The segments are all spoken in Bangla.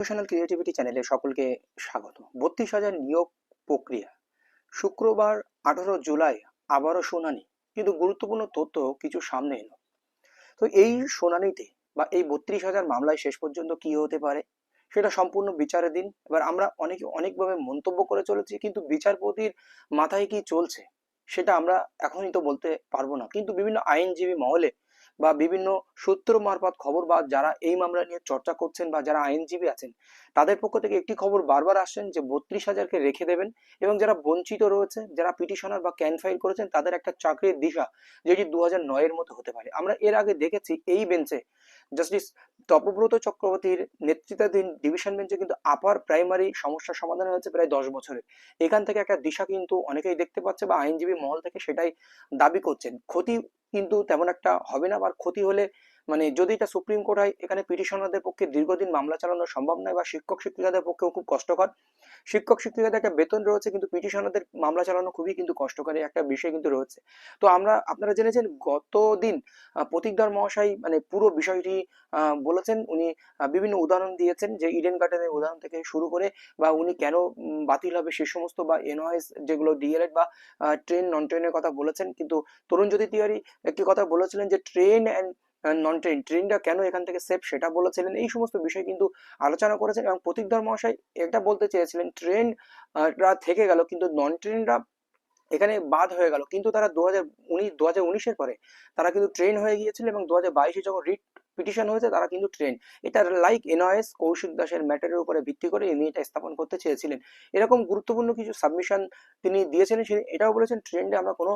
প্রফেশনাল ক্রিয়েটিভিটি চ্যানেলে সকলকে স্বাগত। ৩২,০০০ নিয়োগ প্রক্রিয়া শুক্রবার ১৮ জুলাই আবারও শুনানি, কিন্তু গুরুত্বপূর্ণ তথ্য কিছু সামনে এলো। তো এই শুনানিতে বা এই ৩২,০০০ মামলায় শেষ পর্যন্ত কি হতে পারে সেটা সম্পূর্ণ বিচারের দিন। এবার আমরা অনেকে অনেকভাবে মন্তব্য করে চলেছি, কিন্তু বিচারপতির মাথায় কি চলছে সেটা আমরা এখনই তো বলতে পারবো না। কিন্তু বিভিন্ন আইনজীবী মহলে বা বিভিন্ন সূত্র মারফত খবর বা যারা এই মামলা নিয়ে চর্চা করছেন বা যারা আইনজীবী আছেন তাদের পক্ষ থেকে একটি খবর বারবার আসছেন যে ৩২,০০০কে রেখে দেবেন, এবং যারা বঞ্চিত রয়েছে, যারা পিটিশনার বা ক্যান ফাইল করেছেন তাদের একটা চাকরির দিশা যেটি ২০০৯-এর মতো হতে পারে। আমরা এর আগে দেখেছি এই বেঞ্চে জাস্টিস তপব্রত চক্রবর্তীর নেতৃত্বাধীন ডিভিশন বেঞ্চে কিন্তু আপার প্রাইমারি সমস্যার সমাধান হয়েছে প্রায় 10 বছরে। এখান থেকে একটা দিশা কিন্তু অনেকেই দেখতে পাচ্ছে বা আইনজীবী মহল থেকে সেটাই দাবি করছেন। ক্ষতি কিন্তু তেমন একটা হবে না, বা ক্ষতি হলে মানে যদি এটা সুপ্রিম কোর্ট হয়, এখানে পিটিশনারদের পক্ষে দীর্ঘদিন মামলা চালানো সম্ভব নয়, বা শিক্ষক শিক্ষিকাদের পক্ষেও খুব কষ্টকর। শিক্ষক শিক্ষিকাদের একটা বেতন রয়েছে, কিন্তু পিটিশনারদের মামলা চালানো খুবই কিন্তু কষ্টকর একটা বিষয় কিন্তু রয়েছে। তো আপনারা জেনেছেন গতদিন প্রতীকধর মহাশয় মানে পুরো বিষয়টি বলেছেন। উনি বিভিন্ন উদাহরণ দিয়েছেন, যে ইডেন গার্ডেনের উদাহরণ থেকে শুরু করে বা উনি কেন বাতিল হবে সে সমস্ত, বা এনওএস যেগুলো ডিএলএড বা ট্রেন নন ট্রেনের কথা বলেছেন। কিন্তু তরুণজ্যোতি তিওয়ারি একটি কথা বলেছিলেন যে ট্রেন অ্যান্ড নন ট্রেন, ট্রেনটা কেন এখান থেকে সেফ সেটা বলেছিলেন। এই সমস্ত বিষয় কিন্তু আলোচনা করেছেন, এবং প্রতীকধর মহাশয় এটা বলতে চেয়েছিলেন ট্রেন রা থেকে গেল কিন্তু নন ট্রেনরা এখানে বাদ হয়ে গেল, কিন্তু তারা 2019-এর পরে তারা কিন্তু ট্রেন হয়ে গিয়েছিল, এবং 2022-এ যখন রিট পিটিশন হয়েছে তারা কিন্তু ট্রেন। এটা লাইক এনওএস কৌশিক দাসের ম্যাটারের উপরে ভিত্তি করে ইনি এটা স্থাপন করতে চেয়েছিলেন। এরকম গুরুত্বপূর্ণ কিছু সাবমিশন তিনি দিয়েছিলেন। এটাও বলেছেন ট্রেন্ডে আমরা কোনো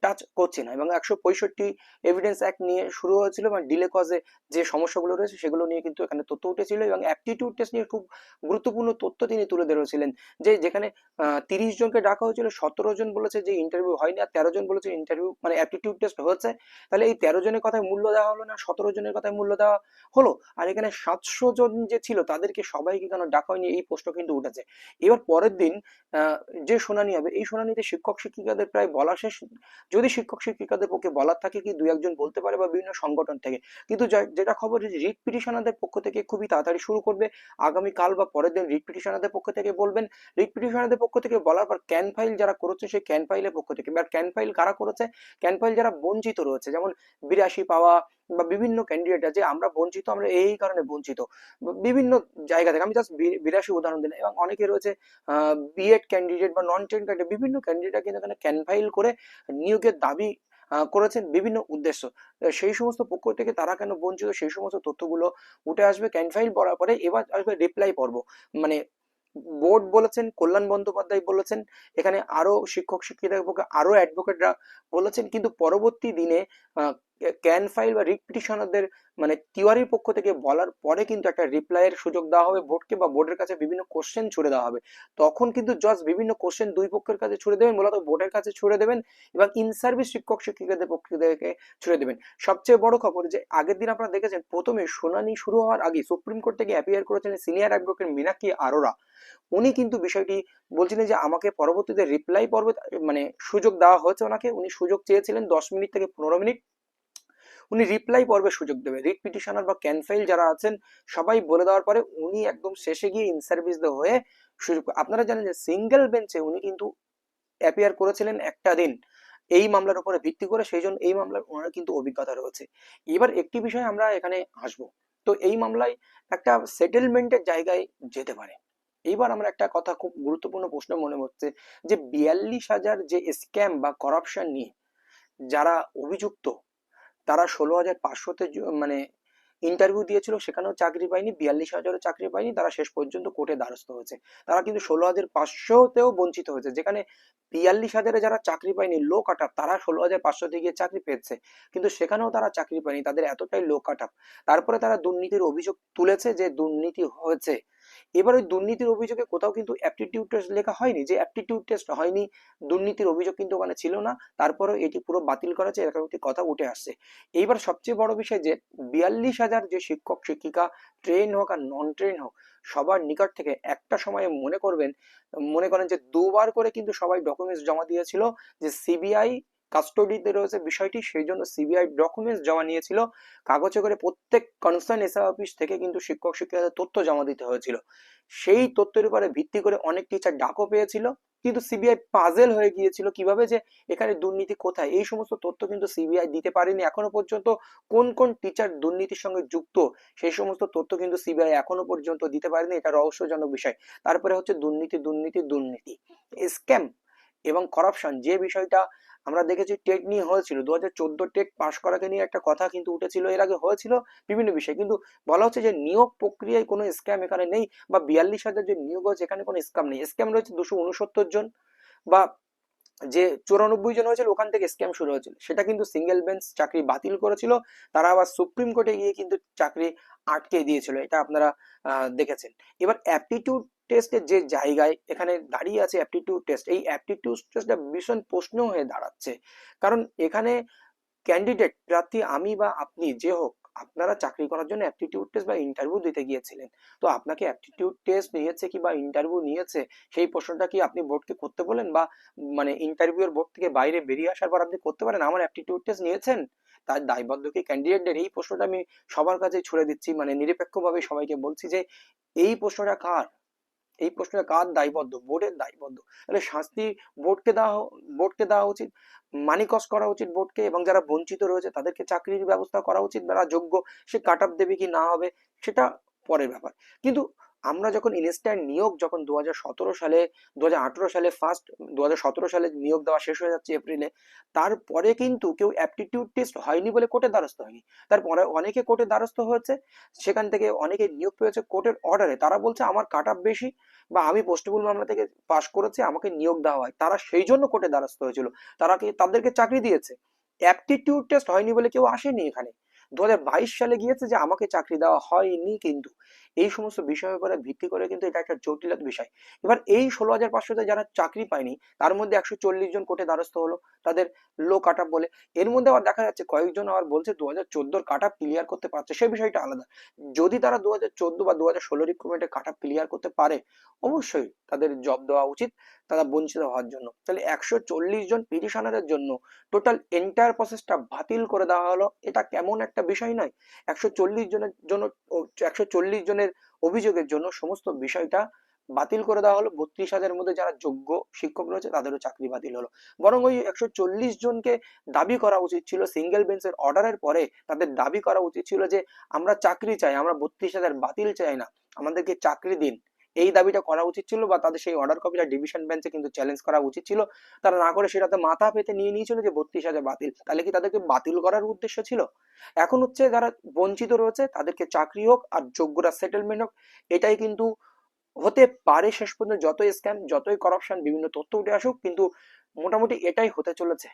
টাচ করছি না, এবং 165 এভিডেন্স অ্যাক্ট নিয়ে শুরু হয়েছিল, এবং ডিলে কজে যে সমস্যাগুলো রয়েছে সেগুলো নিয়ে কিন্তু এখানে তথ্য উঠেছিল, এবং অ্যাপটিটিউড টেস্ট নিয়ে খুব গুরুত্বপূর্ণ তথ্য তিনি তুলে ধরেছিলেন। যে যেখানে 30 জনকে ডাকা হয়েছিল, 17 জন বলেছে যে ইন্টারভিউ হয়নি, আর 13 জন বলেছে ইন্টারভিউ মানে অ্যাপটিটিউড টেস্ট হয়েছে। তাহলে এই 13 জনের কথায় মূল্য দেওয়া হলো না, 17 জনের কথায় মূল্য দেওয়া হলো? আর এখানে 700 জন যে ছিল তাদেরকে সবাইকে কেন ডাকা হয়নি, এই প্রশ্ন কিন্তু উঠেছে। এবার পরের দিন যে শুনানি হবে, এই শুনানিতে শিক্ষক শিক্ষিকাদের প্রায় বলা শেষ। যদি শিক্ষক শিক্ষিকাদের পক্ষে বলার থাকে কি 2-1 জন বলতে পারে, বা বিভিন্ন সংগঠন থেকে। কিন্তু যেটা খবর, রিট পিটিশনারদের পক্ষ থেকে খুবই তাড়াতাড়ি শুরু করবে। আগামীকাল বা পরের দিন রিট পিটিশনারদের পক্ষ থেকে বলবেন। রিট পিটিশনারদের পক্ষ থেকে বলার পর ক্যান ফাইল যারা করেছে সেই ক্যান ফাইলের পক্ষ থেকে, এবার ক্যান ফাইল কারা করেছে, ক্যান ফাইল যারা বঞ্চিত রয়েছে, যেমন 82 পাওয়া বা বিভিন্ন ক্যান্ডিডেট আছে, আমরা বঞ্চিত, আমরা এই কারণে বঞ্চিত, বিভিন্ন জায়গা থেকে। আমি জাস্ট 82 উদাহরণ দিলাম, এবং অনেকে রয়েছে বিএড ক্যান্ডিডেট বা নন ট্রেন ক্যান্ডিডেট, বিভিন্ন ক্যান্ডিডেট কিন্তু এখানে ক্যান ফাইল করে নিয়োগের দাবি করেছেন বিভিন্ন উদ্দেশ্য। সেই সমস্ত পক্ষ থেকে তারা কেন বঞ্চিত সেই সমস্ত তথ্যগুলো উঠে আসবে ক্যান ফাইল পড়ার পরে। এবার আসবে রিপ্লাই পর্ব। মানে বোর্ড বলেছেন, কল্যাণ বন্দ্যোপাধ্যায় বলেছেন, এখানে আরো শিক্ষক শিক্ষিকাদের পক্ষে আরো অ্যাডভোকেটরা বলেছেন, কিন্তু পরবর্তী দিনে ক্যান ফাইল বা রিট পিটিশনারদের মানে তিওয়ারির পক্ষ থেকে বলার পরে কিন্তু একটা রিপ্লাইয়ের সুযোগ দেওয়া হবে বোর্ডকে, বা বোর্ডের কাছে বিভিন্ন কোশ্চেন ছুড়ে দেওয়া হবে। তখন কিন্তু জাজ বিভিন্ন কোশ্চেন দুই পক্ষের কাছে ছুড়ে দেবেন, মূলত বোর্ডের কাছে ছুড়ে দেবেন, এবং ইন সার্ভিস শিক্ষক শিক্ষিকাদের পক্ষ থেকে ছুড়ে দেবেন। সবচেয়ে বড় খবর যে আগের দিন আপনারা দেখেছেন, প্রথমে শুনানি শুরু হওয়ার আগে সুপ্রিম কোর্ট থেকে অ্যাপিয়ার করেছেন সিনিয়র অ্যাডভোকেট মীনাক্ষী আরোরা। উনি কিন্তু বিষয়টি বলছিলেন যে আমাকে পরবর্তীতে রিপ্লাই পর্বে মানে সুযোগ দেওয়া হয়েছে ওনাকে, উনি সুযোগ চেয়েছিলেন 10 মিনিট থেকে 15 মিনিট, উনি রিপ্লাই পর্বে সুযোগ দেবে। রিট পিটিশনার বা ক্যানফাইল যারা আছেন সবাই বলে দেওয়ার পরে উনি একদম শেষে গিয়ে ইন সার্ভিস হয়ে সুযোগ। আপনারা জানেন যে সিঙ্গেল বেঞ্চে উনি কিন্তু অ্যাপিয়ার করেছিলেন একটা দিন এই মামলার উপরে ভিত্তি করে, সেই জন্য এই মামলার ওনার কিন্তু অভিজ্ঞতা রয়েছে। এবার একটি বিষয় আমরা এখানে আসবো, তো এই মামলায় একটা সেটেলমেন্টের জায়গায় যেতে পারে। এইবার আমরা একটা কথা খুব গুরুত্বপূর্ণ প্রশ্ন মনে হচ্ছে, যে 42,000 যে স্ক্যাম বা করাপশন নিয়ে যারা অভিযুক্ত, তারা 16,500-তে মানে ইন্টারভিউ দিয়েছিল, সেখানেও চাকরি পায়নি। 42,000-ও চাকরি পায়নি, তারা শেষ পর্যন্ত কোর্টে দ্বারস্থ হয়েছে। তারা কিন্তু 16,500-তেও বঞ্চিত হয়েছে, যেখানে 42,000-এ যারা চাকরি পায়নি লো কাট আপ, তারা 16,500-তে গিয়ে চাকরি পেয়েছে, কিন্তু সেখানেও তারা চাকরি পায়নি, তাদের এতটাই লো কাট আপ। তারপরে তারা দুর্নীতির অভিযোগ তুলেছে যে দুর্নীতি হয়েছে। এবার ওই দুর্নীতির অভিযোগে কোথাও কিন্তু অ্যাপটিটিউড টেস্ট লেখা হয়নি, যে অ্যাপটিটিউড টেস্ট হয়নি, দুর্নীতির অভিযোগ কিন্তু ওখানে ছিল না, তারপরেও এটি পুরো বাতিল করা হয়েছে, এরকম একটি কথা উঠে আসছে। এইবার সবচেয়ে বড় বিষয় যে 42,000 যে শিক্ষক শিক্ষিকা, ট্রেন হোক আর নন ট্রেন হোক, সবার নিকট থেকে একটা সময়ে মনে করেন যে দুবার করে কিন্তু সবাই ডকুমেন্টস জমা দিয়েছিল, যে সিবিআই কাস্টোডিতে রয়েছে বিষয়টি, সেই জন্য সিবিআই ডকুমেন্টস জমা নিয়েছিল কাগজে করে। প্রত্যেক কনসার্ন এসআই অফিস থেকে কিন্তু শিক্ষক শিক্ষিকাদের তথ্য জমা দিতে হয়েছিল। সেই তথ্যের উপরে ভিত্তি করে অনেক টিচার ডাকও পেয়েছিল, কিন্তু সিবিআই পাজেল হয়ে গিয়েছিল কিভাবে যে এখানে দুর্নীতি কোথায়। এই সমস্ত তথ্য কিন্তু সিবিআই দিতে পারেনি এখনো পর্যন্ত। কোন কোন টিচার দুর্নীতির সঙ্গে যুক্ত সেই সমস্ত তথ্য কিন্তু সিবিআই এখনো পর্যন্ত দিতে পারেনি, এটা রহস্যজনক বিষয়। তারপরে হচ্ছে দুর্নীতি দুর্নীতি দুর্নীতি, স্ক্যাম এবং করাপশন, যে বিষয়টা আমরা দেখেছি টেট নিয়ে হয়েছিল, 2014 টেট পাস করাকে নিয়ে একটা কথা কিন্তু উঠেছিল, এর আগে হয়েছিল বিভিন্ন বিষয়, কিন্তু বলা হচ্ছে যে নিয়োগ প্রক্রিয়ায় কোনো স্ক্যাম এখানে নেই, বা 42,000 যে নিয়োগ হয়েছে এখানে কোনো স্ক্যাম নেই। স্ক্যাম রয়েছে 269 জন, বা যে 94 জন হয়েছিল ওখান থেকে স্ক্যাম শুরু হয়েছিল, সেটা কিন্তু সিঙ্গেল বেঞ্চ চাকরি বাতিল করেছিল। তারা আবার সুপ্রিম কোর্টে গিয়ে কিন্তু চাকরি আটকে দিয়েছিল, এটা আপনারা দেখেছেন। এবার অ্যাপটিটিউড টেস্টের যে জায়গায় এখানে দাঁড়িয়ে আছে অ্যাপটিটিউড টেস্ট, এই অ্যাপটিটিউড টেস্টটা ভীষণ প্রশ্ন হয়ে দাঁড়াচ্ছে। কারণ এখানে ক্যান্ডিডেট প্রার্থী আমি বা আপনি যে হোক, আপনারা চাকরি করার জন্য অ্যাপটিটিউড টেস্ট বা ইন্টারভিউ দিতে গিয়েছিলেন, তো আপনাকে অ্যাপটিটিউড টেস্ট নিয়েছে কি বা ইন্টারভিউ নিয়েছে সেই প্রশ্নটা কি আপনি বোর্ডকে করতে বলেন, বা মানে ইন্টারভিউর বোর্ড থেকে বাইরে বেরিয়ে আসার পর আপনি করতে পারেন আমার অ্যাপটিটিউড টেস্ট নিয়েছেন? তার দায়বদ্ধ কি ক্যান্ডিডেটদের? এই প্রশ্নটা আমি সবার কাছে ছুড়ে দিচ্ছি, মানে নিরপেক্ষভাবে সবাইকে বলছি যে এই প্রশ্নটা কার? এই প্রশ্নটা কার দায়বদ্ধ? বোর্ডের দায়বদ্ধ। তাহলে শাস্তি বোর্ডকে দেওয়া উচিত, মানি কস্ট করা উচিত বোর্ডকে, এবং যারা বঞ্চিত রয়েছে তাদেরকে চাকরির ব্যবস্থা করা উচিত, যারা যোগ্য সে কাট অফ দেবে কি না হবে সেটা পরের ব্যাপার। কিন্তু আমরা যখন ইনস্ট্যান্ট নিয়োগ যখন 2018 সালে ফার্স্ট 2017 সালে নিয়োগ দেওয়া শেষ হয়ে যাচ্ছে এপ্রিলে, তারপরে কিন্তু কেউ অ্যাপটিটিউড টেস্ট হয়নি বলে কোর্টের দ্বারস্থ হয়নি। তারপরে অনেকে কোর্টের দ্বারস্থ হয়েছে, সেখান থেকে অনেকে নিয়োগ পেয়েছে কোর্টের অর্ডারে। তারা বলছে আমার কাট অফ বেশি, বা আমি পোস্টেবল মামলা থেকে পাশ করেছি, আমাকে নিয়োগ দেওয়া হয়। তারা সেই জন্য কোর্টে দ্বারস্থ হয়েছিল, তাদেরকে চাকরি দিয়েছে। অ্যাপটিটিউড টেস্ট হয়নি বলে কেউ আসেনি এখানে। 2022 সালে গিয়েছে যে আমাকে চাকরি দেওয়া হয়নি, কিন্তু এই সমস্ত বিষয়ের উপরে ভিত্তি করে কিন্তু এটা একটা জটিলতা বিষয়। এবার এই 16,500 যারা চাকরি পায়নি, তার মধ্যে 140 জন কোর্টে দ্বারস্থ হলো তাদের লো কাট অফ বলে। এর মধ্যে আবার দেখা যাচ্ছে কয়েকজন আবার বলছে 2014 কাট অফ ক্লিয়ার করতে পারছে, সেই বিষয়টা আলাদা। যদি তারা 2014 বা 2016 রিক্রুটমেন্টে কাট অফ ক্লিয়ার করতে পারে, অবশ্যই তাদের জব দেওয়া উচিত তারা বঞ্চিত হওয়ার জন্য। তাহলে 140 জন পিটিশনারের জন্য টোটাল এন্টায়ার প্রসেসটা বাতিল করে দেওয়া হলো, এটা কেমন একটা বিষয় নয়? 140 জনের জন্য 140 জনের অভিযোগের জন্য সমস্ত বিষয়টা বাতিল করে দেওয়া হলো। 32,000 মধ্যে যারা যোগ্য শিক্ষক রয়েছে তাদেরও চাকরি বাতিল হলো। বরং ওই 140 জনকে দাবি করা উচিত ছিল, সিঙ্গেল বেঞ্চের অর্ডারের পরে তাদের দাবি করা উচিত ছিল যে আমরা চাকরি চাই, আমরা 32,000 বাতিল চাই না, আমাদেরকে চাকরি দিন। এই দাবিটা করা উচিত ছিল, বা তাদের সেই অর্ডার কপিটা ডিভিশন বেঞ্চে কিন্তু চ্যালেঞ্জ করা উচিত ছিল। তারা না করে সেটাতে মাথা পেতে নিয়ে নিয়েছিল যে 32,000 বাতিল। তাহলে কি তাদেরকে বাতিল করার উদ্দেশ্য ছিল? এখন হচ্ছে যারা বঞ্চিত রয়েছে তাদেরকে চাকরি হোক আর যোগ্যরা সেটেলমেন্ট হোক, এটাই কিন্তু হতে পারে শেষ পর্যন্ত। যতই স্ক্যাম যতই করাপশন বিভিন্ন তথ্য উঠে আসুক, কিন্তু মোটামুটি এটাই হতে চলেছে।